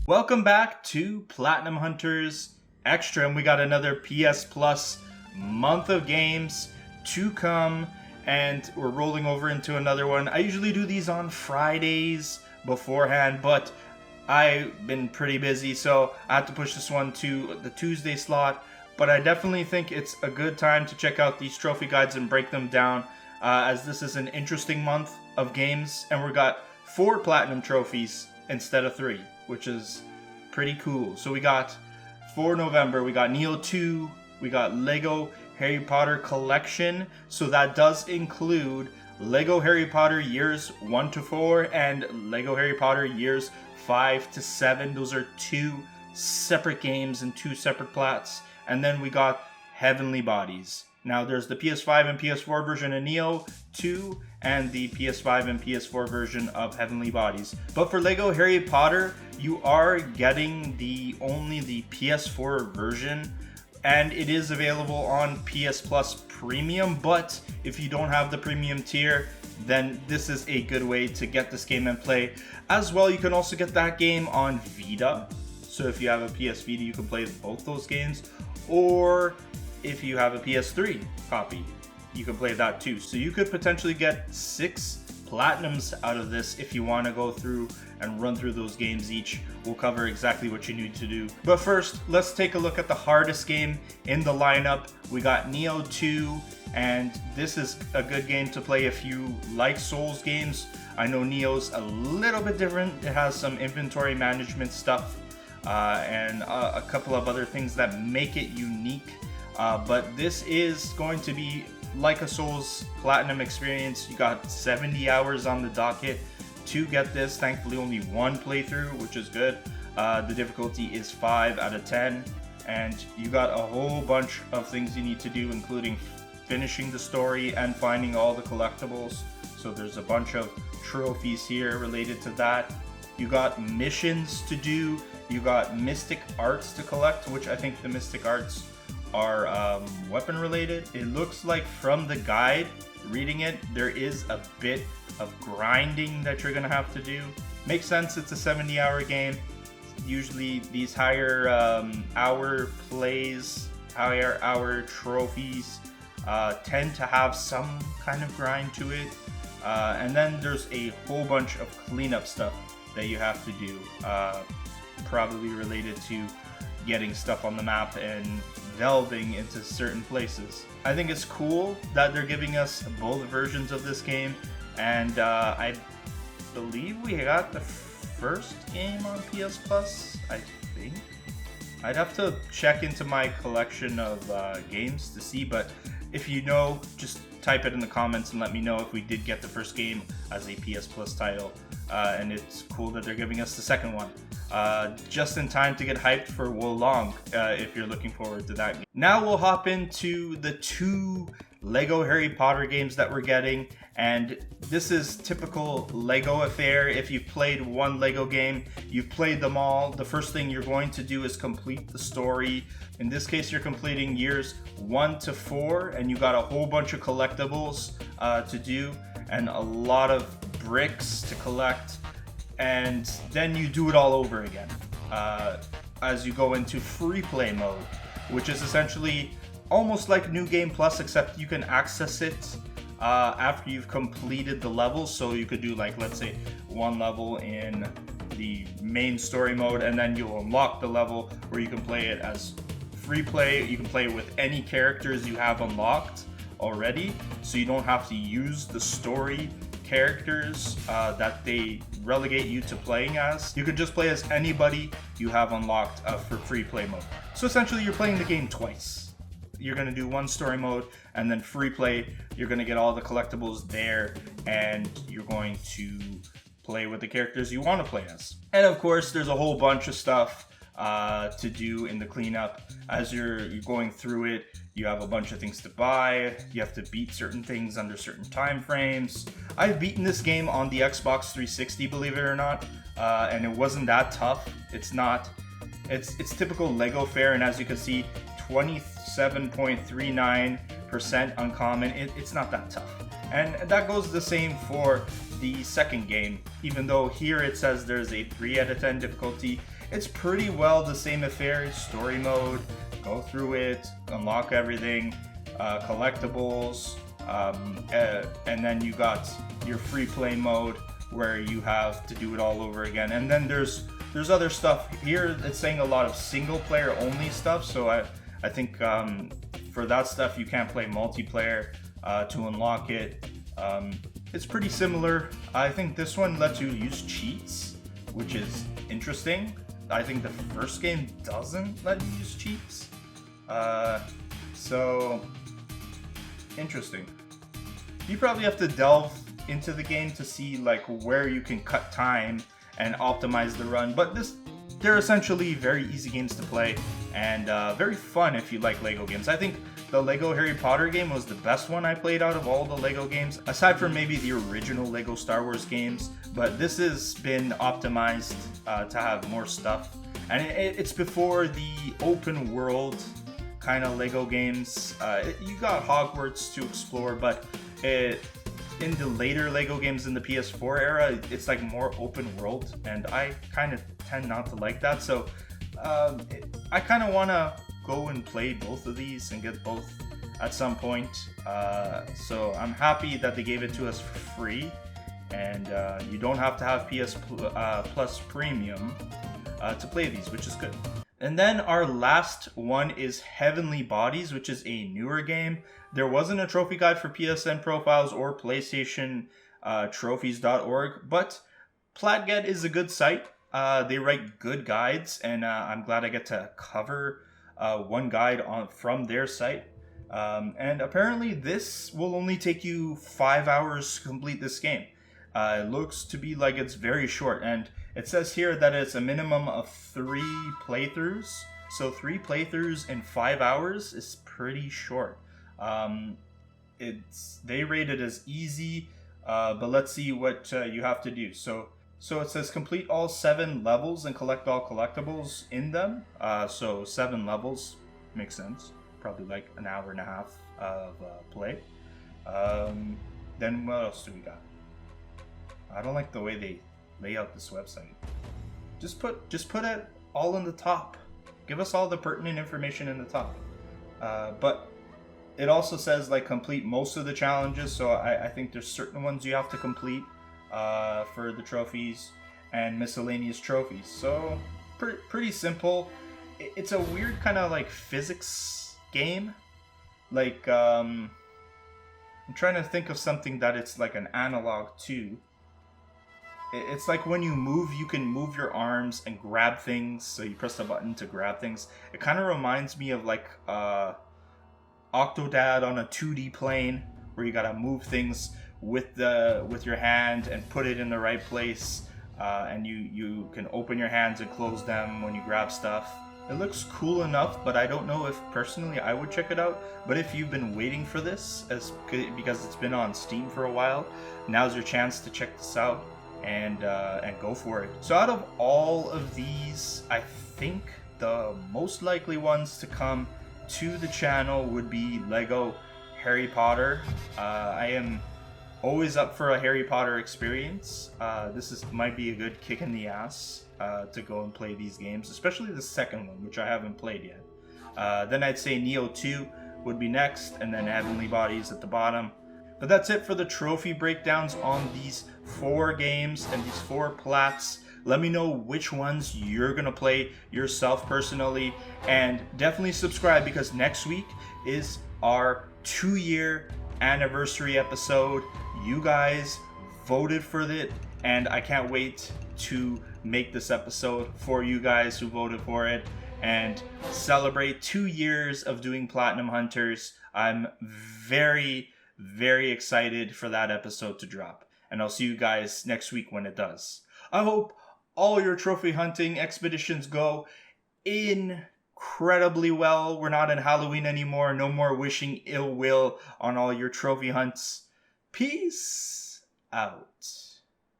Welcome back to Platinum Hunters Extra, and we got another PS Plus month of games to come, and we're rolling over into another one. I usually do these on Fridays beforehand, but I've been pretty busy, so I had to push this one to the Tuesday slot. But I definitely think it's a good time to check out these trophy guides and break them down, as this is an interesting month of games, and we got 4 platinum trophies instead of 3, which is pretty cool. So we got for November, we got Nioh 2, we got Lego Harry Potter Collection. So that does include Lego Harry Potter Years 1 to 4 and Lego Harry Potter Years 5 to 7. Those are 2 separate games and 2 separate plats. And then we got Heavenly Bodies. Now there's the PS5 and PS4 version of Nioh 2 and the PS5 and PS4 version of Heavenly Bodies. But for Lego Harry Potter, you are getting only the PS4 version, and it is available on PS Plus Premium. But if you don't have the premium tier, then this is a good way to get this game and play. As well, you can also get that game on Vita. So if you have a PS Vita, you can play both those games. Or if you have a PS3 copy, you can play that too. So you could potentially get 6 platinums out of this if you want to go through and run through those games each. We'll cover exactly what you need to do. But first, let's take a look at the hardest game in the lineup. We got Nioh 2, and this is a good game to play if you like Souls games. I know Nioh's a little bit different. It has some inventory management stuff and a couple of other things that make it unique. But this is going to be like a Souls Platinum experience. You got 70 hours on the docket to get this. Thankfully, only 1 playthrough, which is good. The difficulty is 5 out of 10. And you got a whole bunch of things you need to do, including finishing the story and finding all the collectibles. So there's a bunch of trophies here related to that. You got missions to do. You got mystic arts to collect, which I think the mystic arts are weapon related. It looks like from the guide, reading it, there is a bit of grinding that you're gonna have to do. Makes sense, it's a 70-hour game. Usually these higher hour plays, higher hour trophies tend to have some kind of grind to it. And then there's a whole bunch of cleanup stuff that you have to do, probably related to getting stuff on the map and delving into certain places. I think it's cool that they're giving us both versions of this game, and I believe we got the first game on PS Plus, I think. I'd have to check into my collection of games to see, but if you know, just type it in the comments and let me know if we did get the first game as a PS Plus title. And it's cool that they're giving us the second one. Just in time to get hyped for Wo Long, if you're looking forward to that game. Now we'll hop into the 2 Lego Harry Potter games that we're getting, and this is typical Lego affair. If you've played one Lego game, you've played them all. The first thing you're going to do is complete the story. In this case, you're completing years 1 to 4, and you got a whole bunch of collectibles to do, and a lot of bricks to collect. And then you do it all over again as you go into free play mode, which is essentially almost like New Game Plus, except you can access it after you've completed the levels. So you could do, like, let's say 1 level in the main story mode, and then you'll unlock the level where you can play it as free play. You can play with any characters you have unlocked already, so you don't have to use the story characters that they relegate you to playing as. You could just play as anybody you have unlocked for free play mode. So essentially you're playing the game twice. You're going to do 1 story mode, and then free play, you're going to get all the collectibles there, and you're going to play with the characters you want to play as. And of course, there's a whole bunch of stuff to do in the cleanup. As you're going through it, you have a bunch of things to buy. You have to beat certain things under certain time frames. I've beaten this game on the Xbox 360, believe it or not, and it wasn't that tough. It's typical Lego fare, and as you can see, 27.39% uncommon. It's not that tough. And that goes the same for the second game. Even though here it says there's a 3 out of 10 difficulty, it's pretty well the same affair. Story mode, go through it, unlock everything, collectibles, and then you got your free play mode where you have to do it all over again. And then there's other stuff here. It's saying a lot of single player only stuff, so I think for that stuff you can't play multiplayer to unlock it. It's pretty similar. I think this one lets you use cheats, which is interesting. I think the first game doesn't let you use cheats. So interesting. You probably have to delve into the game to see like where you can cut time and optimize the run, but they're essentially very easy games to play and very fun if you like Lego games. I think the Lego Harry Potter game was the best one I played out of all the Lego games, aside from maybe the original Lego Star Wars games, but this has been optimized to have more stuff, and it's before the open world kind of Lego games. You got Hogwarts to explore, but in the later Lego games in the PS4 era, it's like more open world, and I kind of tend not to like that. So I kind of want to go and play both of these and get both at some point. So I'm happy that they gave it to us for free, and you don't have to have PS Plus Premium to play these, which is good. And then our last one is Heavenly Bodies, which is a newer game. There wasn't a trophy guide for PSN profiles or PlayStation trophies.org, but Platget is a good site. They write good guides, and I'm glad I get to cover one guide from their site. And apparently this will only take you 5 hours to complete this game. It looks to be like it's very short, and it says here that it's a minimum of 3 playthroughs. So 3 playthroughs in 5 hours is pretty short. They rate it as easy, but let's see what you have to do. So it says complete all 7 levels and collect all collectibles in them. So 7 levels makes sense. Probably like an hour and a half of play. Then what else do we got? I don't like the way they lay out this website. Just put it all in the top. Give us all the pertinent information in the top. But it also says like complete most of the challenges. So I think there's certain ones you have to complete for the trophies and miscellaneous trophies. So pretty simple. It's a weird kind of like physics game. Like I'm trying to think of something that it's like an analog to. It's like when you move, you can move your arms and grab things. So you press the button to grab things. It kind of reminds me of like Octodad on a 2D plane, where you gotta move things with your hand and put it in the right place. And you can open your hands and close them when you grab stuff. It looks cool enough, but I don't know if personally I would check it out. But if you've been waiting for this, because it's been on Steam for a while, now's your chance to check this out and go for it. So out of all of these, I think the most likely ones to come to the channel would be Lego Harry Potter. I am always up for a Harry Potter experience. This might be a good kick in the ass to go and play these games, especially the second one, which I haven't played yet. Then I'd say Neo 2 would be next, and then Heavenly Bodies at the bottom. But that's it for the trophy breakdowns on these 4 games and these 4 plats. Let me know which ones you're gonna play yourself personally, and definitely subscribe, because next week is our 2-year anniversary episode. You guys voted for it, and I can't wait to make this episode for you guys who voted for it and celebrate 2 years of doing Platinum Hunters. I'm very, very excited for that episode to drop, and I'll see you guys next week when it does. I hope all your trophy hunting expeditions go incredibly well. We're not in Halloween anymore. No more wishing ill will on all your trophy hunts. Peace out.